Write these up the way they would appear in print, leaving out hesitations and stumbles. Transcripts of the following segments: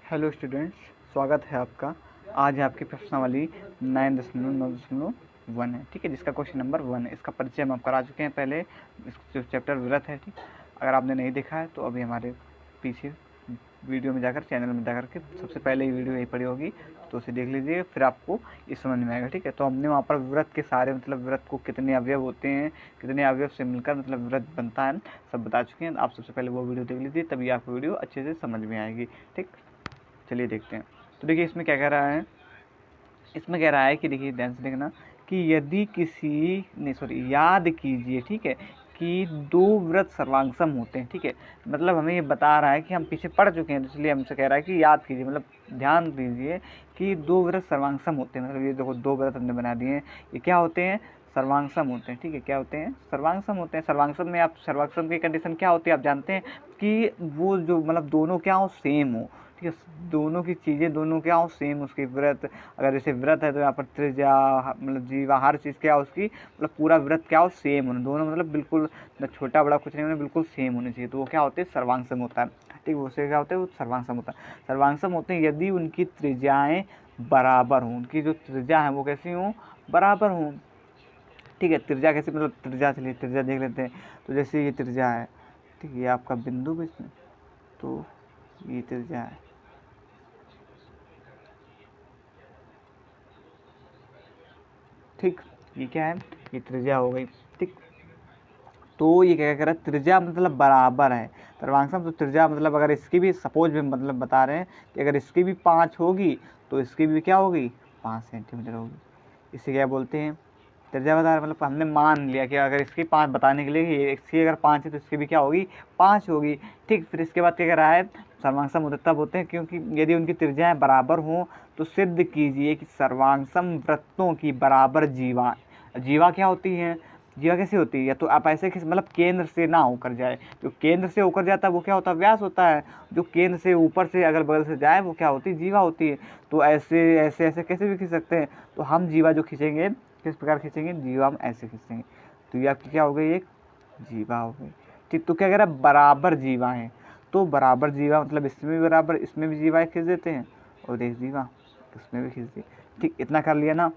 Hello students, स्वागत है आपका। आज आपकी प्रश्नावली 9.9.1 है, ठीक है, जिसका क्वेश्चन नंबर 1 है। इसका परिचय हम आप करा चुके हैं पहले। इस जो चैप्टर व्रत है, ठीक, अगर आपने नहीं देखा है तो अभी हमारे पीछे वीडियो में जाकर, चैनल में जाकर के सबसे पहले ही वीडियो यही पड़ी होगी, तो उसे देख लीजिए, फिर आपको ये समझ में आएगा, ठीक है। तो हमने वहाँ पर व्रत के सारे मतलब व्रत को कितने अवयव होते हैं, कितने अवयव से मिलकर मतलब व्रत बनता है, सब बता चुके हैं। आप सबसे पहले वो वीडियो देख लीजिए, तभी आपको वीडियो अच्छे से समझ में आएगी, ठीक। चलिए देखते हैं। तो देखिए इसमें क्या कह रहा है, इसमें कह रहा है कि देखिए ध्यान से देखना कि यदि किसी ने याद कीजिए, ठीक है, कि दो व्रत सर्वांगसम होते हैं, ठीक है। मतलब हमें ये बता रहा है कि हम पीछे पढ़ चुके हैं, तो इसलिए हमसे कह रहा है कि याद कीजिए, मतलब ध्यान दीजिए कि दो व्रत सर्वांगसम होते हैं। मतलब ये देखो दो व्रत हमने बना दिए हैं, ये क्या होते हैं, सर्वांगसम होते हैं, ठीक है। क्या होते हैं, सर्वांगसम होते हैं। सर्वांगसम में आप सर्वांगसम की कंडीशन क्या होती है आप जानते हैं कि वो जो मतलब दोनों क्या हो, सेम हो, ठीक है। दोनों की चीज़ें दोनों क्या हो, सेम। उसकी व्रत, अगर जैसे व्रत है तो यहाँ पर त्रिज्या मतलब जीवा, हर चीज़ क्या हो उसकी, मतलब पूरा व्रत क्या हो, सेम होना, दोनों मतलब बिल्कुल न छोटा बड़ा कुछ नहीं होना, बिल्कुल सेम होने चाहिए। तो वो क्या होते हैं, सर्वांगसम होता है, ठीक। उससे क्या होता है, वो सर्वांगसम होता है। सर्वांगसम होते हैं यदि उनकी त्रिज्याएँ बराबर हों, उनकी जो त्रिज्या है वो कैसी हों, बराबर हों, ठीक है। त्रिज्या कैसे, मतलब त्रिज्या, चलिए त्रिज्या देख लेते हैं। तो जैसे ये त्रिज्या है, ठीक है, ये आपका बिंदु बीच में, तो ये त्रिज्या है, ठीक। ये क्या है, ये त्रिज्या हो गई, ठीक। तो ये क्या कह रहा है, त्रिज्या मतलब बराबर है। सर्वांगसम तो त्रिज्या मतलब अगर इसकी भी सपोज में मतलब बता रहे हैं कि अगर इसकी भी 5 होगी तो इसकी भी क्या होगी, 5 सेंटीमीटर होगी। इसे क्या बोलते हैं, त्रिज्या बता रहे, मतलब हमने मान लिया कि अगर इसकी 5 बताने के लिए कि इसकी अगर 5 है तो इसकी भी क्या होगी, 5 होगी, ठीक। फिर इसके बाद क्या कह रहा है, सर्वांगसम होते तब होते हैं क्योंकि यदि उनकी त्रिज्याएं बराबर हों तो सिद्ध कीजिए कि सर्वांगसम वृत्तों की बराबर जीवा, जीवा क्या होती है, जीवा कैसी होती है, या तो आप ऐसे मतलब केंद्र से ना होकर जाए, जो केंद्र से होकर जाता है वो क्या होता है, व्यास होता है। जो केंद्र से ऊपर से अगल बगल से जाए वो क्या होती है, जीवा होती है। तो ऐसे ऐसे ऐसे कैसे भी खींच सकते हैं, तो हम जीवा जो खींचेंगे किस प्रकार खींचेंगे, जीवा हम ऐसे खींचेंगे। तो ये आपकी क्या हो गई, एक जीवा हो गई, ठीक। तो क्या कह रहा है, बराबर जीवा है, तो बराबर जीवा मतलब इसमें भी बराबर, इसमें भी जीवा खींच देते हैं, और एक जीवा इसमें भी खींच दी, ठीक। इतना कर लिया ना।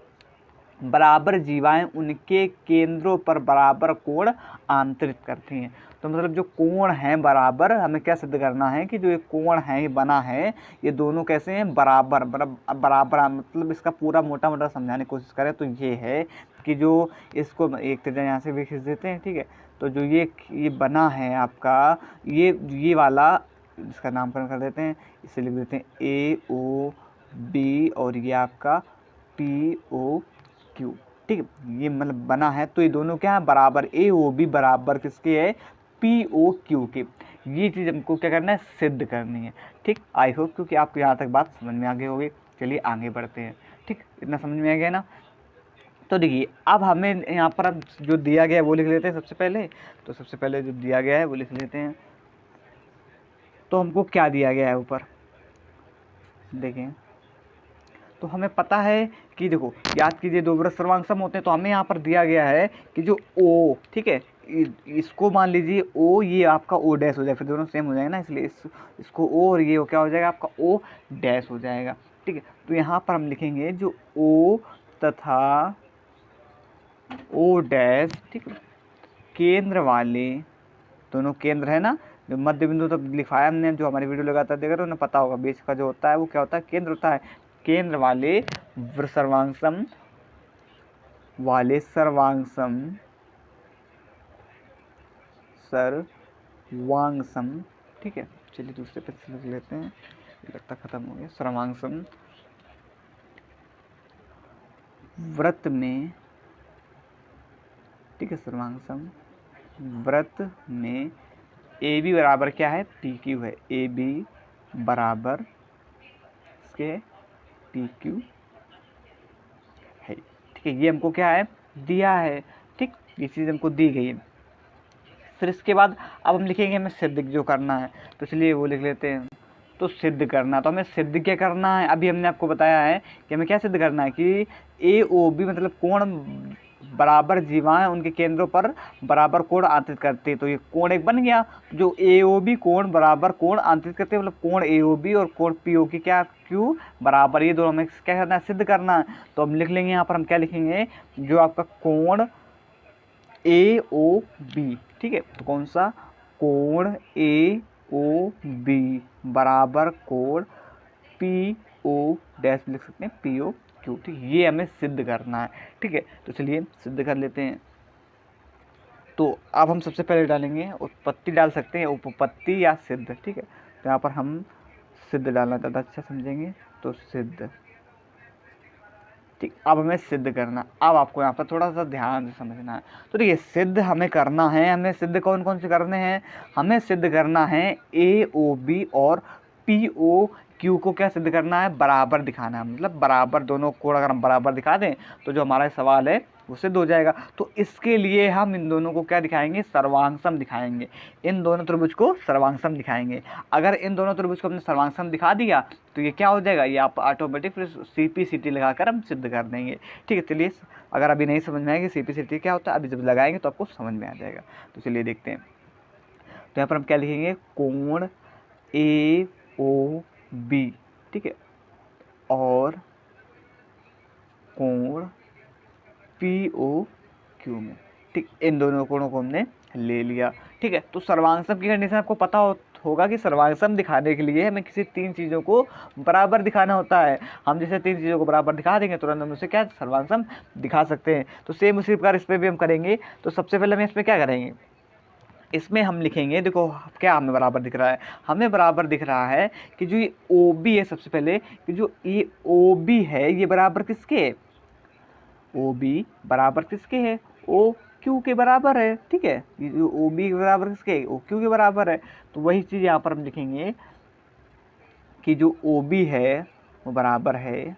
बराबर जीवाएं उनके केंद्रों पर बराबर कोण आंतरित करती हैं। तो मतलब जो कोण है बराबर, हमें क्या सिद्ध करना है कि जो ये कोण है, ये बना है, ये दोनों कैसे हैं, बराबर। बराबर मतलब इसका पूरा मोटा मोटा समझाने की कोशिश करें तो ये है कि जो इसको एक त्रिज्या यहाँ से भी खींच देते हैं, ठीक है। तो जो ये बना है आपका, ये वाला, इसका नामकरण कर देते हैं, इसे लिख देते हैं AOB, और ये आपका POQ, ठीक है। ये मतलब बना है तो ये दोनों क्या है, बराबर। AOB बराबर किसके है, POQ के। ये चीज़ हमको क्या करना है, सिद्ध करनी है, ठीक। आई होप क्योंकि आपको यहाँ तक बात समझ में आ गई होगी। चलिए आगे बढ़ते हैं, ठीक। इतना समझ में आ गया ना। तो देखिए अब हमें यहाँ पर अब जो दिया गया है वो लिख लेते हैं सबसे पहले। तो सबसे पहले जो दिया गया है वो लिख लेते हैं। तो हमको क्या दिया गया है ऊपर देखें, तो हमें पता है कि देखो याद कीजिए दो व्रत सर्वांगसम होते हैं, तो हमें यहाँ पर दिया गया है कि जो O, ठीक है, इसको मान लीजिए O, ये आपका O डैश हो जाएगा, फिर दोनों सेम हो जाएंगे ना, इसलिए इसको O और ये क्या हो जाएगा, आपका O डैश हो जाएगा, ठीक है। तो यहाँ पर हम लिखेंगे जो O तथा O डैश, ठीक है, केंद्र वाले, दोनों केंद्र है ना, जो मध्य बिंदु तक लिखाया हमने, जो हमारी वीडियो लगातार देख रहे हो उन्हें पता होगा, बीच का जो होता है वो क्या होता है, केंद्र होता है। केंद्र वाले सर्वांगसम सर्वांगसम, ठीक है। चलिए दूसरे पे लिख लेते हैं, लगता खत्म हो गया। सर्वांगसम व्रत में, ठीक है, सर्वांगसम व्रत में AB बराबर क्या है, PQ है। AB बराबर इसके PQ है, ठीक है। ये हमको क्या है, दिया है, ठीक। ये चीज़ हमको दी गई है। फिर इसके बाद अब हम लिखेंगे हमें सिद्ध जो करना है, तो इसलिए वो लिख लेते हैं। तो सिद्ध करना, तो हमें सिद्ध क्या करना है, अभी हमने आपको बताया है कि हमें क्या सिद्ध करना है कि AOB मतलब कोण बराबर जीवाएं उनके केंद्रों पर बराबर कोण अंतरित करते हैं। तो ये कोण एक बन गया। जो AOB कोण बराबर कोण अंतरित करते हैं, मतलब कोण AOB और कोण POQ क्या क्यू बराबर, ये दोनों हमें क्या करना है, सिद्ध करना है। तो हम लिख लेंगे यहाँ पर, हम क्या लिखेंगे, जो आपका कोण AOB, ठीक है, तो कौन सा, कोण AOB बराबर कोण PO डैश लिख सकते हैं POQ, ठीक, ये हमें सिद्ध करना है। ठीक है, तो चलिए सिद्ध कर लेते हैं। तो अब हम सबसे पहले डालेंगे, उत्पत्ति डाल सकते हैं, उपपत्ति या सिद्ध। ठीक है, तो यहाँ पर हम सिद्ध डालना ज़्यादा अच्छा समझेंगे, तो सिद्ध। ठीक, अब हमें सिद्ध करना, अब आपको यहाँ पर थोड़ा सा ध्यान से समझना है। तो देखिए, सिद्ध हमें करना है, हमें सिद्ध कौन कौन से करने हैं, हमें सिद्ध करना है AOB और POQ को क्या सिद्ध करना है, बराबर दिखाना है। मतलब बराबर दोनों कोण अगर हम बराबर दिखा दें तो जो हमारा सवाल है वो सिद्ध हो जाएगा। तो इसके लिए हम इन दोनों को क्या दिखाएंगे, सर्वांगसम दिखाएंगे। इन दोनों त्रिभुज को सर्वांगसम दिखाएंगे। अगर इन दोनों त्रिभुज को हमने सर्वांगसम दिखा दिया तो ये क्या हो जाएगा, ये आप ऑटोमेटिक फिर CP/CT लगाकर हम सिद्ध कर देंगे। ठीक है, चलिए, अगर अभी नहीं समझ में आएगी CP/CT क्या होता है, अभी जब लगाएंगे तो आपको समझ में आ जाएगा। तो चलिए देखते हैं। तो यहाँ पर हम क्या लिखेंगे, कोण AOB, ठीक है, और कोण POQ में। ठीक, इन दोनों कोणों को हमने ले लिया। ठीक है, तो सर्वांगसम की कंडीशन आपको पता होगा कि सर्वांगसम दिखाने के लिए हमें किसी तीन चीज़ों को बराबर दिखाना होता है। हम जैसे तीन चीज़ों को बराबर दिखा देंगे तुरंत हम उसे क्या सर्वांगसम दिखा सकते हैं। तो सेम उसी प्रकार इस पर भी हम करेंगे। तो सबसे पहले हम इसमें क्या करेंगे, इसमें हम लिखेंगे, देखो क्या हमें बराबर दिख रहा है, हमें बराबर दिख रहा है कि जो ये OB है, सबसे पहले कि जो ये OB है ये बराबर किसके है, OB बराबर किसके है, OQ के बराबर है। ठीक है, ये जो OB के बराबर किसके है, OQ के बराबर है। तो वही चीज़ यहाँ पर हम लिखेंगे कि जो OB है वो बराबर है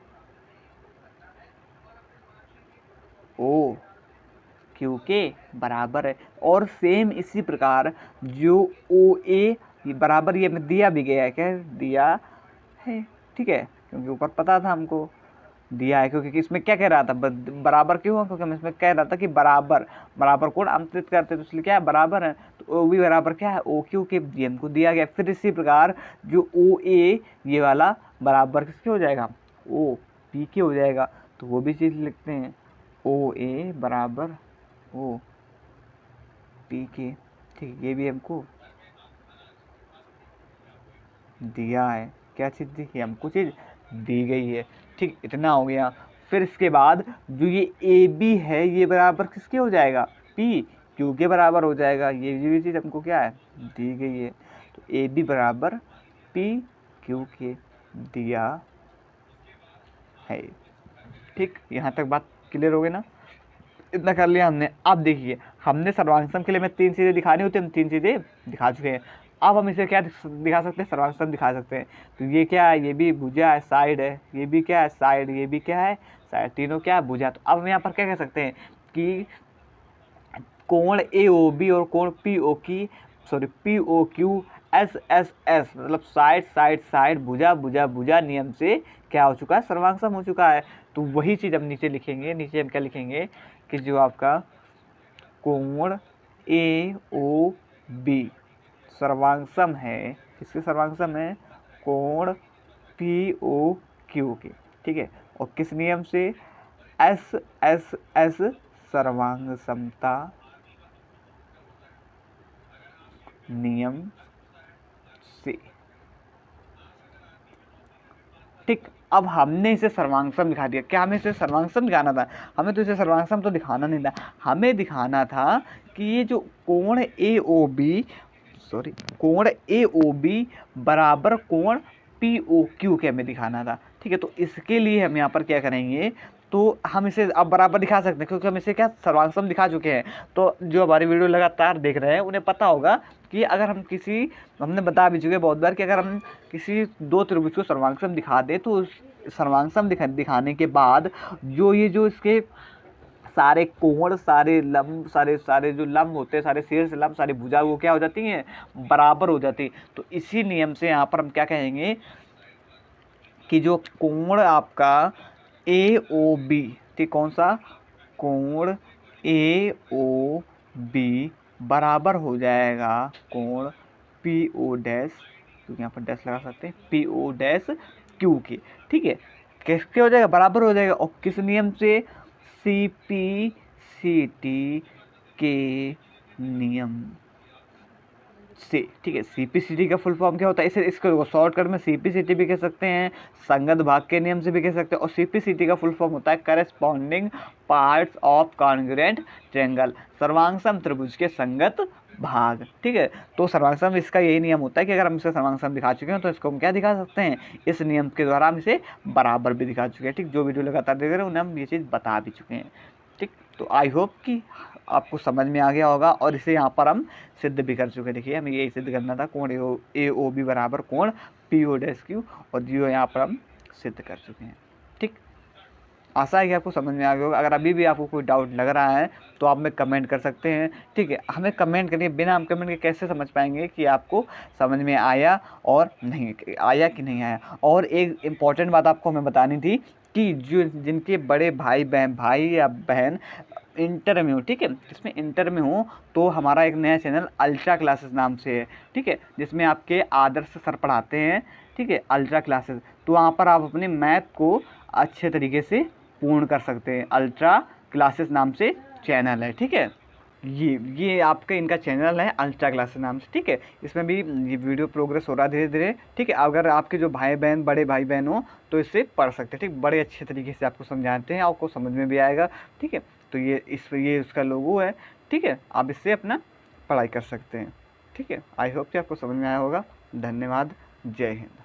OQ के बराबर है। और सेम इसी प्रकार जो OA बराबर, ये हमें दिया भी गया है, क्या दिया है, ठीक है, क्योंकि ऊपर पता था हमको दिया है, क्योंकि इसमें क्या कह रहा था, बराबर क्यों है, क्योंकि हम इसमें कह रहा था कि बराबर बराबर कोण अंतरित करते, तो इसलिए क्या है बराबर है। तो OB बराबर क्या है, OQ के, ये हमको दिया गया। फिर इसी प्रकार जो OA ये वाला बराबर किसके हो जाएगा, OP के हो जाएगा। तो वो भी चीज़ लिखते हैं, OA बराबर OP के। ठीक, ये भी हमको दिया है, क्या चीज़ दी, हमको चीज़ दी गई है। ठीक, इतना हो गया। फिर इसके बाद जो ये AB है ये बराबर किसके हो जाएगा, PQ के बराबर हो जाएगा। ये भी चीज़ हमको क्या है, दी गई है। तो AB बराबर PQ के दिया है। ठीक, यहाँ तक बात क्लियर हो गई ना, इतना कर लिया हमने। अब देखिए, हमने सर्वांगसम के लिए हमें तीन चीज़ें दिखानी होती है, हम तीन चीज़ें दिखा चुके हैं। अब हम इसे क्या दिखा सकते हैं, सर्वांगसम दिखा सकते हैं। तो ये क्या है, ये भी भुजा है, साइड है, ये भी क्या है, साइड, ये भी क्या है, साइड, तीनों क्या है, भुजा। तो अब हम यहाँ पर क्या कह सकते हैं कि कोण AOB और कोण POQ SSS, मतलब साइड साइड साइड, भुजा भुजा भुजा नियम से क्या हो चुका है, सर्वांगसम हो चुका है। तो वही चीज़ हम नीचे लिखेंगे, नीचे हम क्या लिखेंगे कि जो आपका कोण AOB सर्वांगसम है, किसके सर्वांगसम है, कोण POQ के। ठीक है, और किस नियम से, SSS सर्वांगसमता नियम से। ठीक, अब हमने इसे सर्वांगसम दिखा दिया। क्या हमें इसे सर्वांगसम दिखाना था, हमें तो इसे सर्वांगसम तो दिखाना नहीं था, हमें दिखाना था कि ये जो कोण AOB बराबर कोण POQ के हमें दिखाना था। ठीक है, तो इसके लिए हम यहाँ पर क्या करेंगे, तो हम इसे अब बराबर दिखा सकते हैं, क्योंकि हम इसे क्या सर्वांगसम दिखा चुके हैं। तो जो हमारी वीडियो लगातार देख रहे हैं उन्हें पता होगा कि अगर हम हमने बता भी चुके बहुत बार कि अगर हम किसी दो त्रिभुज को सर्वांगसम दिखा दे तो उस सर्वांगसम दिखाने के बाद जो इसके सारे कोण, सारे लंब, सारे जो लंब होते हैं, सारे शीर्ष लंब, सारी भुजा वो क्या हो जाती हैं, बराबर हो जाती। तो इसी नियम से यहाँ पर हम क्या कहेंगे कि जो कोण आपका AOB, ठीक, कौन सा, कोण ए ओ बी बराबर हो जाएगा कोण पी ओ डैश, क्योंकि यहाँ पर डैश लगा सकते हैं, पी ओ डैश क्यू के। ठीक है, किसके हो जाएगा, बराबर हो जाएगा। और किस नियम से, सी पी सी टी के नियम से। ठीक है, सीपीसीटी का फुल फॉर्म क्या होता है, इसे इसको शॉर्टकट में सीपीसीटी भी कह सकते हैं, संगत भाग के नियम से भी कह सकते हैं। और सीपीसीटी का फुल फॉर्म होता है corresponding parts of congruent triangle, सर्वांगसम त्रिभुज के संगत भाग। ठीक है, तो सर्वांगसम इसका यही नियम होता है कि अगर हम इसका सर्वांगसम दिखा चुके हैं तो इसको हम क्या दिखा सकते हैं, इस नियम के द्वारा हम इसे बराबर भी दिखा चुके हैं। ठीक, जो वीडियो लगातार देख रहे हैं उन्हें हम ये चीज़ बता भी चुके हैं। ठीक, तो आई होप कि आपको समझ में आ गया होगा, और इसे यहाँ पर हम सिद्ध भी कर चुके हैं। देखिए, हमें यही सिद्ध करना था, कोण ए ओ बी बराबर कोण पी ओ डैश क्यू, और जो यहाँ पर हम सिद्ध कर चुके हैं। ठीक, आशा है कि आपको समझ में आ गया होगा। अगर अभी भी आपको कोई डाउट लग रहा है तो आप हमें कमेंट कर सकते हैं। ठीक है, हमें कमेंट करिए, बिना हम कमेंट के कैसे समझ पाएंगे कि आपको समझ में आया और नहीं आया कि नहीं आया। और एक इम्पॉर्टेंट बात आपको हमें बतानी थी कि जो जिनके बड़े भाई या बहन इंटर में हो, ठीक है, जिसमें इंटर में हो, तो हमारा एक नया चैनल अल्ट्रा क्लासेस नाम से है। ठीक है, जिसमें आपके आदर्श सर पढ़ाते हैं। ठीक है, अल्ट्रा क्लासेस, तो वहाँ पर आप अपने मैथ को अच्छे तरीके से पूर्ण कर सकते हैं। अल्ट्रा क्लासेस नाम से चैनल है। ठीक है, ये आपका इनका चैनल है अल्ट्रा क्लासेस नाम से। ठीक है, इसमें भी ये वीडियो प्रोग्रेस हो रहा है धीरे धीरे। ठीक है, अगर आपके जो भाई बहन बड़े भाई बहन हो तो इससे पढ़ सकते हैं। ठीक, बड़े अच्छे तरीके से आपको समझाते हैं, आपको समझ में भी आएगा। ठीक है, तो ये उसका लोगो है। ठीक है, आप इससे अपना पढ़ाई कर सकते हैं। ठीक है, आई होप कि आपको समझ में आया होगा। धन्यवाद, जय हिंद।